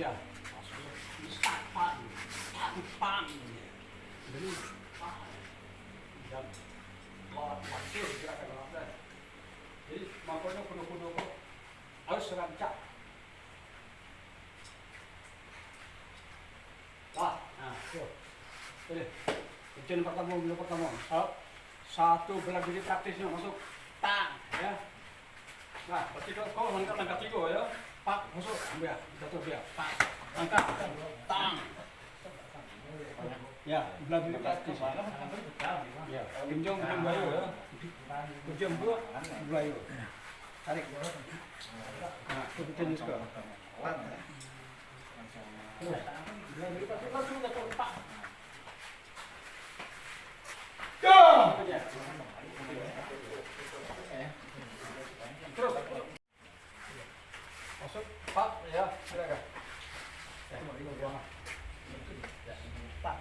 ya. Start pan. Pan. Jadi dan waktu gerakan apa? Jadi makanya kudu-kudu kok harus rancak. Nah, yuk. Ini, ujian pertama, minggu pertama. Satu bela diri praktisnya masuk tang, ya. Nah, bertiga kau langkah tiga ya. Pak masuk, ambil, jatuh dia. Pak, langkah, tang. Ya, bela diri praktis. Ya, genjong belum bayu ya. Genjong dua, bayu. Tarik. Nah, ikutin juga. Bela diri praktis langsung jatuh pak. Go! Terus. Masuk, Pak, ya, silakan. Tak,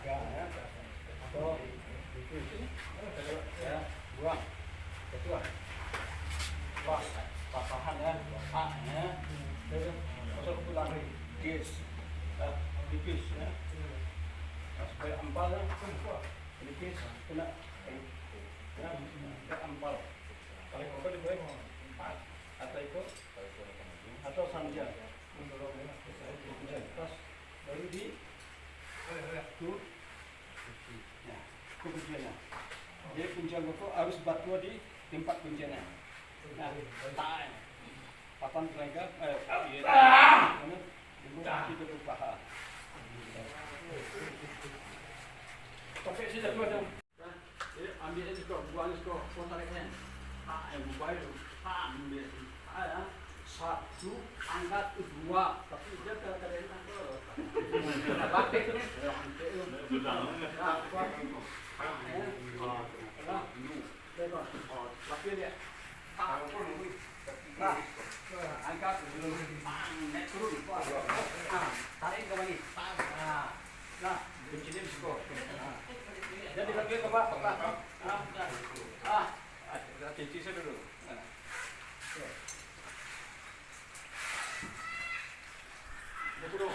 ya. Atau ya, buang. Ketua. Pak, tahan ya. Pak, ya. Masuk ke pulang. Gis. Dikis ya. Supaya empal ya. Dikis kena ya, empal. Kalau kau dibuat empat atau ikut atau sambil mendorong terus baru di tuh ya kuncinya. Jadi kuncian itu harus batu di tempat kuncinya. Nah, tahan papan tenaga mana itu berusaha. Tapi sih dah dua. Jadi ambil ini kau, buang ini kau, tariknya. Buang itu, ambil. Ya. Satu, angkat dua. Tapi dia kadang-kadang angkat. Pakai tu ni. Tapi dia angkat dulu. Naik turun. Tarik ke bawah. Nah, kunci dia skor. Jadi lagi ke bawah. Kunci saya dulu. Betul.